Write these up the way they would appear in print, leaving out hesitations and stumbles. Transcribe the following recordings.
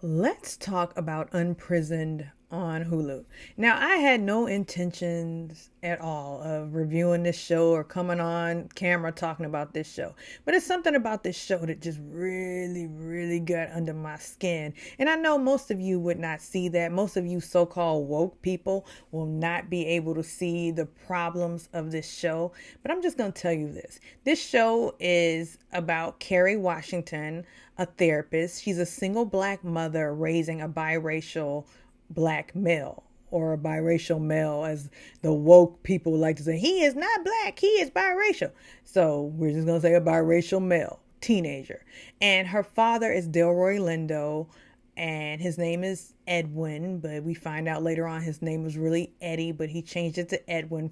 Let's talk about Unprisoned on Hulu. Now, I had no intentions at all of reviewing this show or coming on camera talking about this show, but it's something about this show that just really got under my skin. And I know most of you would not see that. Most of you so called woke people will not be able to see the problems of this show, but I'm just going to tell you this. This show is about Kerry Washington, a therapist. She's a single black mother raising a biracial black male, or a biracial male, as the woke people like to say. He is not black, he is biracial. So we're just going to say a biracial male teenager. And her father is Delroy Lindo, and his name is Edwin, but we find out later on his name was really Eddie, but he changed it to Edwin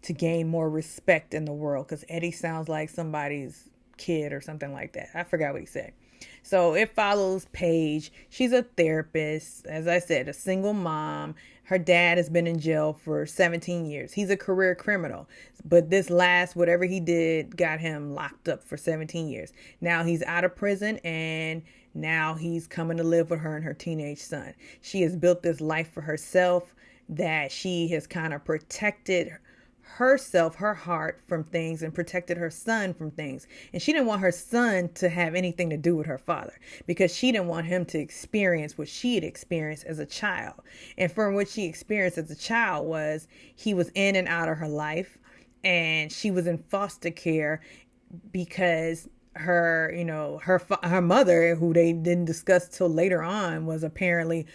to gain more respect in the world, because Eddie sounds like somebody's kid or something like that. I forgot what he said. So it follows Paige. She's a therapist, as I said, a single mom. Her dad has been in jail for 17 years. He's a career criminal, but this last, whatever he did, got him locked up for 17 years. Now he's out of prison, and now he's coming to live with her and her teenage son. She has built this life for herself that she has kind of protected herself, her heart, from things, and protected her son from things. And she didn't want her son to have anything to do with her father, because she didn't want him to experience what she had experienced as a child. And from what she experienced as a child was he was in and out of her life, and she was in foster care because her mother, who they didn't discuss till later on, was apparently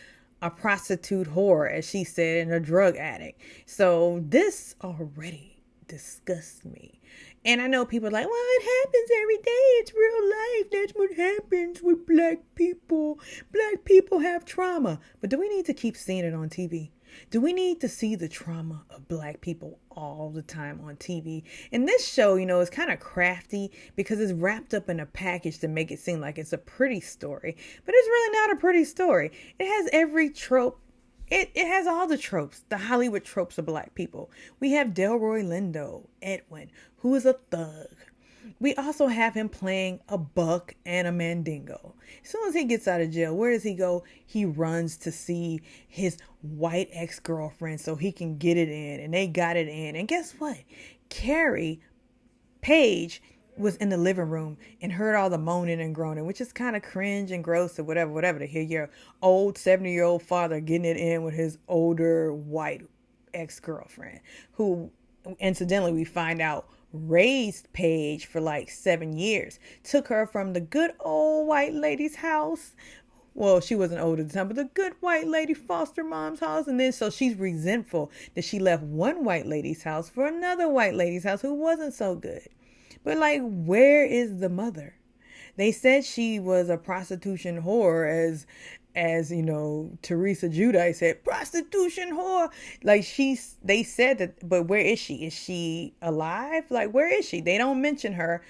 a prostitute whore, as she said, and a drug addict. So this already disgusts me. And I know people are like, well, it happens every day. It's real life. That's what happens with black people. Black people have trauma. But do we need to keep seeing it on TV? Do we need to see the trauma of black people all the time on TV? And this show, is kind of crafty because it's wrapped up in a package to make it seem like it's a pretty story. But it's really not a pretty story. It has every trope. It has all the tropes, the Hollywood tropes of black people. We have Delroy Lindo, Edwin, who is a thug. We also have him playing a buck and a mandingo. As soon as he gets out of jail, where does he go? He runs to see his white ex-girlfriend so he can get it in. And they got it in. And guess what? Carrie, Paige, was in the living room and heard all the moaning and groaning, which is kind of cringe and gross or whatever, to hear your old 70-year-old father getting it in with his older white ex-girlfriend, who incidentally we find out raised Paige for like 7 years, took her from the good old white lady's house. Well, she wasn't old at the time, but the good white lady foster mom's house. And then so she's resentful that she left one white lady's house for another white lady's house who wasn't so good. But like, where is the mother? They said she was a prostitution whore, as Teresa Giudice said, prostitution whore. Like they said that, but where is she? Is she alive? Like, where is she? They don't mention her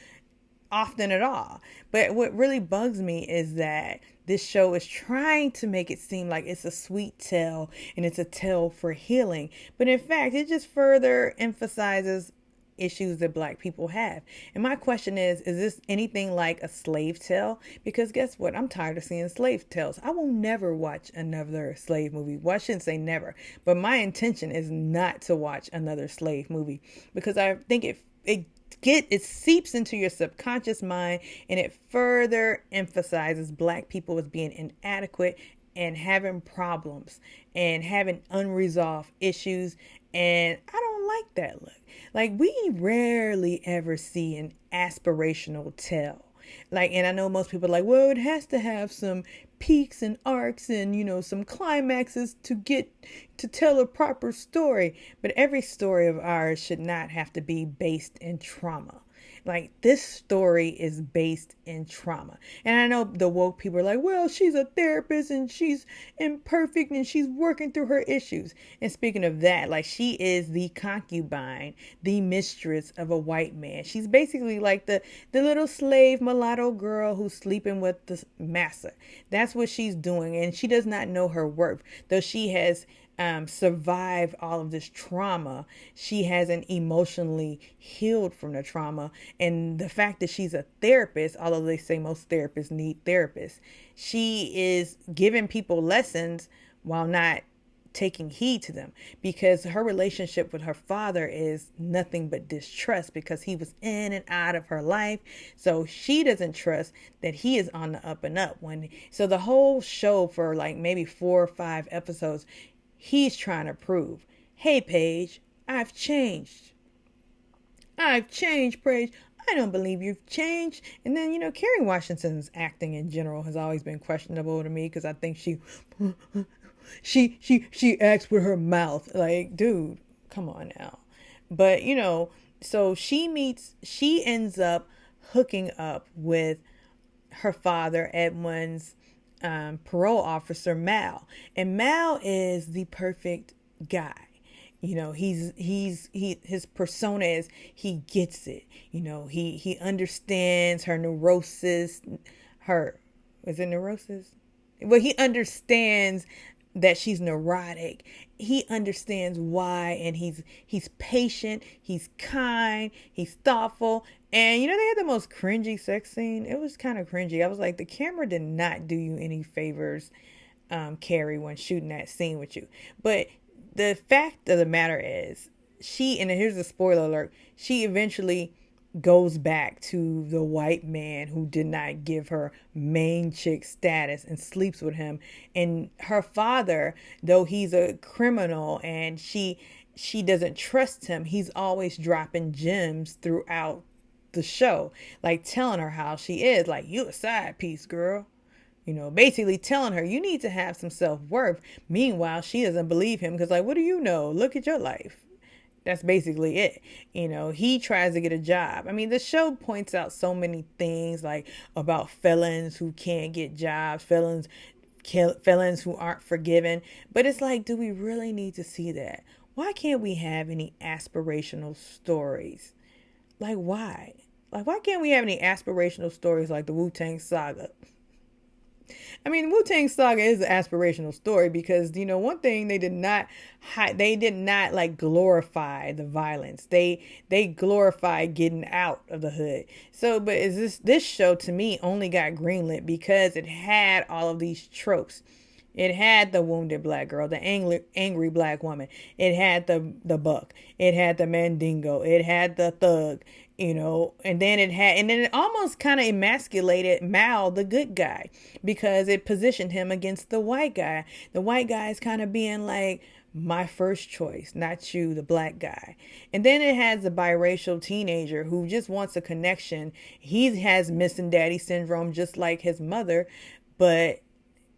often at all. But what really bugs me is that this show is trying to make it seem like it's a sweet tale and it's a tale for healing. But in fact, it just further emphasizes issues that black people have. And my question is this anything like a slave tale? Because guess what? I'm tired of seeing slave tales. I will never watch another slave movie. Well, I shouldn't say never, but my intention is not to watch another slave movie, because I think it seeps into your subconscious mind, and it further emphasizes black people as being inadequate and having problems and having unresolved issues. And I don't like that look. Like, we rarely ever see an aspirational tale. Like, and I know most people are like, well, it has to have some peaks and arcs and, some climaxes to tell a proper story. But every story of ours should not have to be based in trauma. Like, this story is based in trauma. And I know the woke people are like, well, she's a therapist and she's imperfect and she's working through her issues. And speaking of that, like, she is the concubine, the mistress of a white man. She's basically like the little slave mulatto girl who's sleeping with the master. That's what she's doing. And she does not know her worth, though she has survived all of this trauma. She hasn't emotionally healed from the trauma. And the fact that she's a therapist, although they say most therapists need therapists, she is giving people lessons while not taking heed to them, because her relationship with her father is nothing but distrust, because he was in and out of her life. So she doesn't trust that he is on the up and up. So the whole show, for like maybe 4 or 5 episodes, he's trying to prove, hey Paige, I've changed. I've changed, Paige. I don't believe you've changed. And then, Kerry Washington's acting in general has always been questionable to me, because I think she acts with her mouth. Like, dude, come on now. But, so she ends up hooking up with her father, Edwin's parole officer, Mal. And Mal is the perfect guy. His persona is, he gets it. He understands her neurosis. Is it neurosis? Well, he understands that she's neurotic. He understands why, and he's patient, he's kind, he's thoughtful. And they had the most cringy sex scene. It was kind of cringy. I was like, the camera did not do you any favors, Carrie, when shooting that scene with you. But the fact of the matter is, and here's a spoiler alert, she eventually goes back to the white man who did not give her main chick status and sleeps with him. And her father, though he's a criminal and she doesn't trust him, he's always dropping gems throughout the show, like telling her how she is, like, you a side piece, girl. Basically telling her you need to have some self-worth. Meanwhile, she doesn't believe him, because, like, what do you know? Look at your life. That's basically it. He tries to get a job. I mean, the show points out so many things, like about felons who can't get jobs, felons who aren't forgiven. But it's like, do we really need to see that? Why can't we have any aspirational stories? Like, why? Like, why can't we have any aspirational stories like the Wu-Tang Saga? I mean, the Wu-Tang Saga is an aspirational story, because, one thing they did not like glorify the violence. They glorified getting out of the hood. So, but this show to me only got greenlit because it had all of these tropes. It had the wounded black girl, the angry black woman. It had the buck. It had the mandingo. It had the thug. And then it almost kind of emasculated Mal, the good guy, because it positioned him against the white guy. The white guy is kind of being like, my first choice, not you, the black guy. And then it has the biracial teenager who just wants a connection. He has missing daddy syndrome, just like his mother, but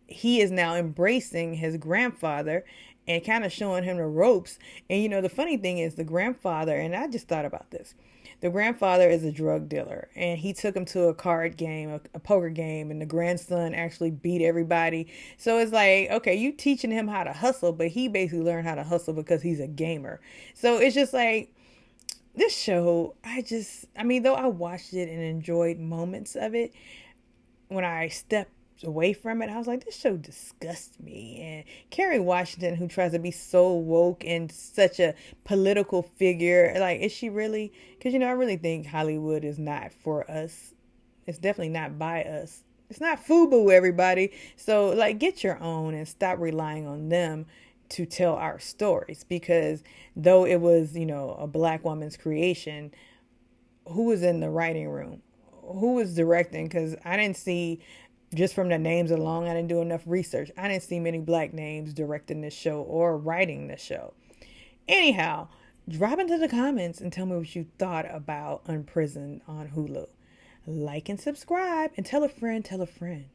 he is now embracing his grandfather and kind of showing him the ropes. And the funny thing is, the grandfather, and I just thought about this, the grandfather is a drug dealer, and he took him to a card game, a poker game, and the grandson actually beat everybody. So it's like, okay, you teaching him how to hustle, but he basically learned how to hustle because he's a gamer. So it's just like, this show, though I watched it and enjoyed moments of it, when I stepped away from it, I was like, this show disgusts me. And Kerry Washington, who tries to be so woke and such a political figure, like, is she really? Because I really think Hollywood is not for us. It's definitely not by us. It's not FUBU, everybody. So, like, get your own and stop relying on them to tell our stories. Because though it was, a black woman's creation, who was in the writing room? Who was directing? Because I didn't see, just from the names alone, I didn't do enough research. I didn't see many black names directing this show or writing this show. Anyhow, drop into the comments and tell me what you thought about Unprisoned on Hulu. Like and subscribe, and tell a friend, tell a friend.